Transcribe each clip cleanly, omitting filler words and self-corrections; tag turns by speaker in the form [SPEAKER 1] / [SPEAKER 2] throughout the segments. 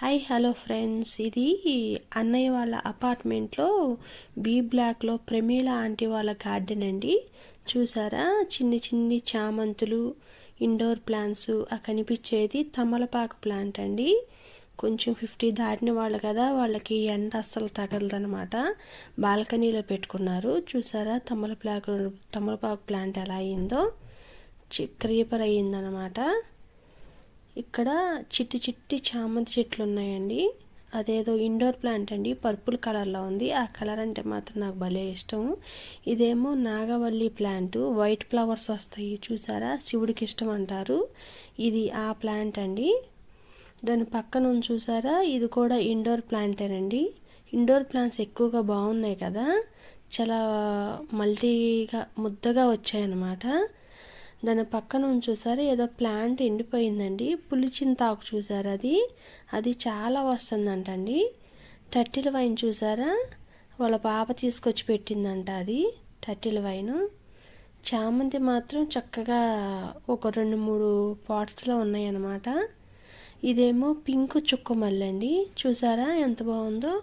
[SPEAKER 1] Hi hello friends, ఇది అన్నయ్య వాళ్ళ అపార్ట్మెంట్లో బీ బ్లాక్లో ప్రమీల ఆంటీ వాళ్ళ గార్డెన్ అండి. చూసారా, చిన్ని చిన్ని చామంతులు, ఇండోర్ ప్లాంట్స్. ఆ కనిపించేది తమలపాకు ప్లాంట్ అండి. కొంచెం 50 దాటిన వాళ్ళు కదా, వాళ్ళకి ఎండ అస్సలు తగలదనమాట. బాల్కనీలో పెట్టుకున్నారు. చూసారా తమలపాకు ప్లాంట్ ఎలా అయిందో, క్రీపర్ అయ్యిందనమాట. ఇక్కడ చిట్టి చిట్టి చామంతి చెట్లు ఉన్నాయండి. అదేదో ఇండోర్ ప్లాంట్ అండి, పర్పుల్ కలర్లో ఉంది. ఆ కలర్ అంటే మాత్రం నాకు భలే ఇష్టం. ఇదేమో నాగవల్లి ప్లాంట్, వైట్ ఫ్లవర్స్ వస్తాయి చూసారా, శివుడికి ఇష్టం అంటారు. ఇది ఆ ప్లాంట్ అండి. దాని పక్కన చూసారా, ఇది కూడా ఇండోర్ ప్లాంటేనండి. ఇండోర్ ప్లాంట్స్ ఎక్కువగా బాగున్నాయి కదా, చాలా మల్టీగా ముద్దగా వచ్చాయన్నమాట. దాని పక్కన చూసారా, ఏదో ప్లాంట్ ఎండిపోయిందండి. పులిచింతాకు చూసారా, అది చాలా వస్తుందంటండి. టర్టిల్ వైన్ చూసారా, వాళ్ళ పాప తీసుకొచ్చి పెట్టిందంట. అది టర్టిల్ వైన్. చామంతి మాత్రం చక్కగా ఒక 2-3 పాట్స్లో ఉన్నాయన్నమాట. ఇదేమో పింక్ చుక్కమల్లి అండి. చూసారా ఎంత బాగుందో.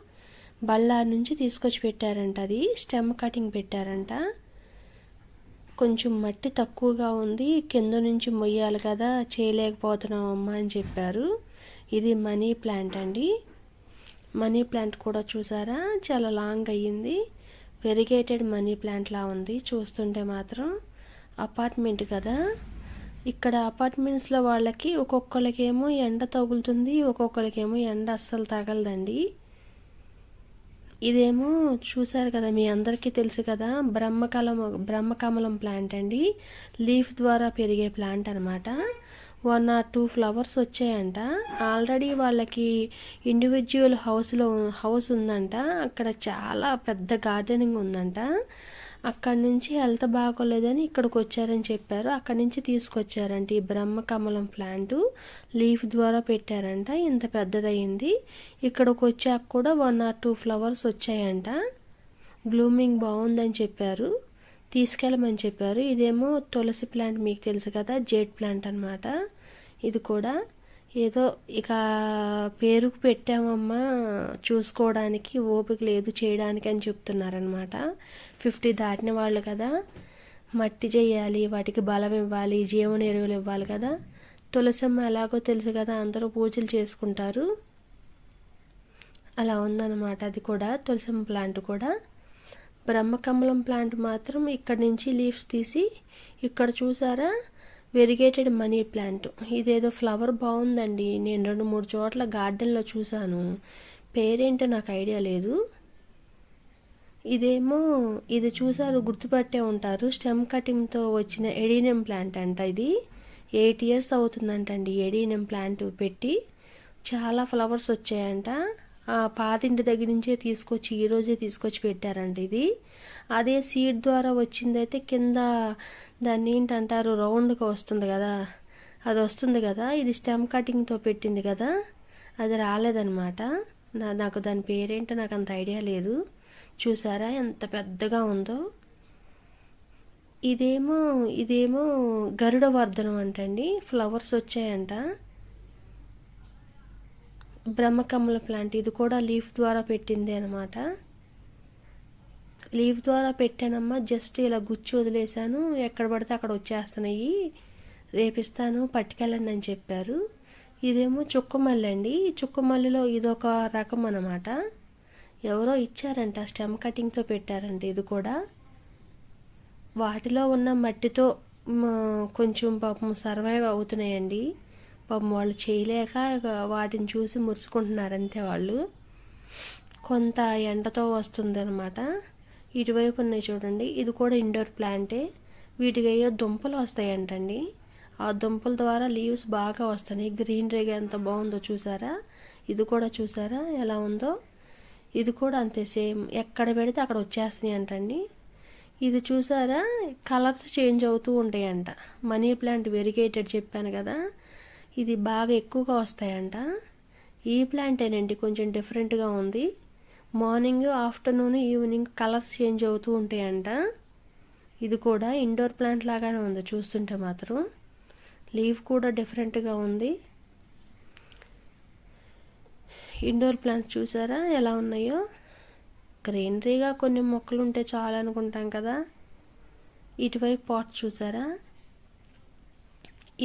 [SPEAKER 1] బళ్ళారి నుంచి తీసుకొచ్చి పెట్టారంట. అది స్టెమ్ కటింగ్ పెట్టారంట. కొంచెం మట్టి తక్కువగా ఉంది, కింద నుంచి మొయ్యాలి కదా, చేయలేకపోతున్నాం అమ్మా అని చెప్పారు. ఇది మనీ ప్లాంట్ అండి. మనీ ప్లాంట్ కూడా చూసారా, చాలా లాంగ్ అయ్యింది. వెరిగేటెడ్ మనీ ప్లాంట్ లా ఉంది చూస్తుంటే మాత్రం. అపార్ట్మెంట్ కదా, ఇక్కడ అపార్ట్మెంట్స్లో వాళ్ళకి ఒక్కొక్కరికేమో ఎండ తగులుతుంది, ఒక్కొక్కరికేమో ఎండ అస్సలు తగలదండి. ఇదేమో చూసారు కదా, మీ అందరికీ తెలుసు కదా, బ్రహ్మకమలం ప్లాంట్ అండి. లీఫ్ ద్వారా పెరిగే ప్లాంట్ అనమాట. 1 or 2 ఫ్లవర్స్ వచ్చాయంట. ఆల్రెడీ వాళ్ళకి ఇండివిజువల్ హౌస్ ఉందంట. అక్కడ చాలా పెద్ద గార్డెనింగ్ ఉందంట. అక్కడి నుంచి హెల్త్ బాగోలేదని ఇక్కడికి వచ్చారని చెప్పారు. అక్కడి నుంచి తీసుకొచ్చారంట ఈ బ్రహ్మకమలం ప్లాంట్. లీఫ్ ద్వారా పెట్టారంట, ఇంత పెద్దదయ్యింది. ఇక్కడికి వచ్చాక కూడా 1 or 2 ఫ్లవర్స్ వచ్చాయంట. బ్లూమింగ్ బాగుందని చెప్పారు, తీసుకెళ్ళమని చెప్పారు. ఇదేమో తులసి ప్లాంట్, మీకు తెలుసు కదా, జేడ్ ప్లాంట్ అనమాట. ఇది కూడా ఏదో ఇక పేరుకు పెట్టామమ్మా, చూసుకోవడానికి ఓపిక లేదు చేయడానికి అని చెప్తున్నారనమాట. 50 దాటిన వాళ్ళు కదా, మట్టి చేయాలి, వాటికి బలం ఇవ్వాలి, జీవన ఎరువులు ఇవ్వాలి కదా. తులసమ్మ ఎలాగో తెలుసు కదా, అందరూ పూజలు చేసుకుంటారు. అలా ఉందన్నమాట. అది కూడా తులసమ్మ ప్లాంట్ కూడా. బ్రహ్మకమలం ప్లాంట్ మాత్రం ఇక్కడి నుంచి లీవ్స్ తీసి ఇక్కడ చూసారా, వెరిగేటెడ్ మనీ ప్లాంట్. ఇదేదో ఫ్లవర్ బాగుందండి. నేను 2-3 చోట్ల గార్డెన్లో చూశాను, పేరేంటో నాకు ఐడియా లేదు. ఇదేమో ఇది చూసారు, గుర్తుపట్టే ఉంటారు, స్టెమ్ కటింగ్తో వచ్చిన ఎడీనియం ప్లాంట్ అంట. ఇది 8 years అవుతుందంటండి ఎడీనియం ప్లాంట్ పెట్టి. చాలా ఫ్లవర్స్ వచ్చాయంట. పాతింటి దగ్గర నుంచే తీసుకొచ్చి ఈరోజే తీసుకొచ్చి పెట్టారంట. ఇది అదే సీడ్ ద్వారా వచ్చిందైతే కింద దాన్ని ఏంటంటారు, రౌండ్గా వస్తుంది కదా, అది వస్తుంది కదా. ఇది స్టెమ్ కటింగ్తో పెట్టింది కదా, అది రాలేదనమాట. నాకు దాని పేరేంటో నాకు అంత ఐడియా లేదు. చూసారా ఎంత పెద్దగా ఉందో. ఇదేమో గరుడ వర్ధనం అంటండి. ఫ్లవర్స్ వచ్చాయంట. బ్రహ్మకమల ప్లాంట్, ఇది కూడా లీఫ్ ద్వారా పెట్టింది అనమాట. లీఫ్ ద్వారా పెట్టానమ్మా, జస్ట్ ఇలా గుచ్చి వదిలేశాను, ఎక్కడ పడితే అక్కడ వచ్చేస్తున్నాయి, రేపిస్తాను పట్టుకెళ్ళండి అని చెప్పారు. ఇదేమో చుక్కమల్లి అండి. చుక్కమల్లిలో ఇదొక రకం అనమాట. ఎవరో ఇచ్చారంట, స్టెమ్ కటింగ్తో పెట్టారంట. ఇది కూడా వాటిలో ఉన్న మట్టితో కొంచెం పాపం సర్వైవ్ అవుతున్నాయండి. పాపం వాళ్ళు చేయలేక వాటిని చూసి మురుసుకుంటున్నారు అంతే వాళ్ళు. కొంత ఎండతో వస్తుంది అనమాట. ఇటువైపు ఉన్నాయి చూడండి, ఇది కూడా ఇండోర్ ప్లాంటే. వీటికి అయ్యో దుంపలు వస్తాయంటండి. ఆ దుంపల ద్వారా లీవ్స్ బాగా వస్తాయి. గ్రీనరీగా ఎంత బాగుందో చూసారా. ఇది కూడా చూసారా ఎలా ఉందో. ఇది కూడా అంతే, సేమ్, ఎక్కడ పెడితే అక్కడ వచ్చేస్తున్నాయి అంటండి. ఇది చూసారా, కలర్స్ చేంజ్ అవుతూ ఉంటాయంట. మనీ ప్లాంట్ వెరిగేటెడ్ చెప్పాను కదా, ఇది బాగా ఎక్కువగా వస్తాయంట. ఈ ప్లాంటేనండి కొంచెం డిఫరెంట్గా ఉంది. Morning, afternoon, evening colours change అవుతూ ఉంటాయంట. ఇది కూడా ఇండోర్ ప్లాంట్ లాగానే ఉంది చూస్తుంటే మాత్రం. లీఫ్ కూడా డిఫరెంట్గా ఉంది. ఇండోర్ ప్లాంట్స్ చూసారా ఎలా ఉన్నాయో. గ్రీనరీగా కొన్ని మొక్కలు ఉంటే చాలు అనుకుంటాం కదా. ఇటువైపు పాట్ చూసారా.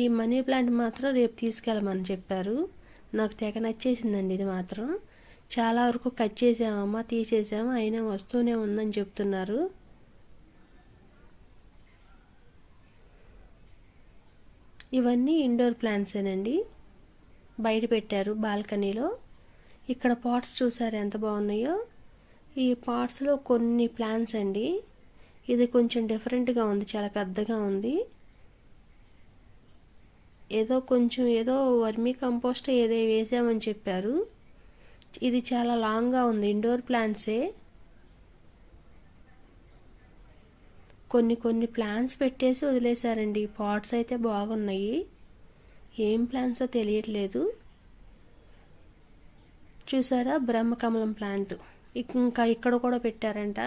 [SPEAKER 1] ఈ మనీ ప్లాంట్ మాత్రం రేపు తీసుకెళ్ళమని చెప్పారు. నాకు తెగ నచ్చేసిందండి ఇది మాత్రం. చాలా వరకు కట్ చేసామమ్మా, తీసేసాము, అయినా వస్తూనే ఉందని చెప్తున్నారు. ఇవన్నీ ఇండోర్ ప్లాంట్సేనండి, బయట పెట్టారు బాల్కనీలో. ఇక్కడ పాట్స్ చూసారు ఎంత బాగున్నాయో. ఈ పాట్స్లో కొన్ని ప్లాంట్స్ అండి. ఇది కొంచెం డిఫరెంట్గా ఉంది, చాలా పెద్దగా ఉంది. ఏదో వర్మీ కంపోస్ట్ ఏదో వేసామని చెప్పారు. ఇది చాలా లాంగ్గా ఉంది, ఇండోర్ ప్లాంట్సే. కొన్ని ప్లాంట్స్ పెట్టేసి వదిలేశారండి. పాట్స్ అయితే బాగున్నాయి, ఏం ప్లాంట్సో తెలియట్లేదు. చూసారా బ్రహ్మకమలం ప్లాంట్ ఇంకా ఇక్కడ కూడా పెట్టారంట.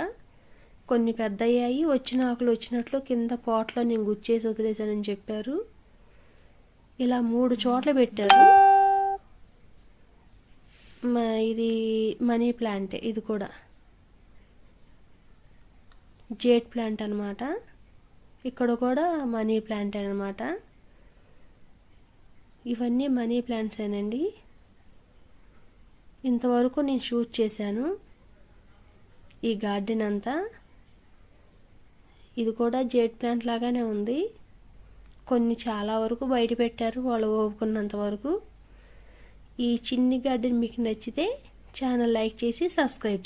[SPEAKER 1] కొన్ని పెద్ద అయ్యాయి, వచ్చిన ఆకులు వచ్చినట్లు కింద పాట్లో నేను గుచ్చేసి వదిలేశానని చెప్పారు. ఇలా 3 చోట్ల పెట్టారు. ఇది మనీ ప్లాంటే, ఇది కూడా జేడ్ ప్లాంట్ అనమాట. ఇక్కడ కూడా మనీ ప్లాంట్ అనమాట. ఇవన్నీ మనీ ప్లాంట్సేనండి. ఇంతవరకు నేను షూట్ చేశాను ఈ గార్డెన్ అంతా. ఇది కూడా జేడ్ ప్లాంట్ లాగానే ఉంది. కొన్ని చాలా వరకు బయట పెట్టారు వాళ్ళు ఓపుకున్నంత వరకు. ఈ చిన్ని గార్డెన్ మీకు నచ్చితే ఛానల్ లైక్ చేసి సబ్స్క్రైబ్ చేయండి.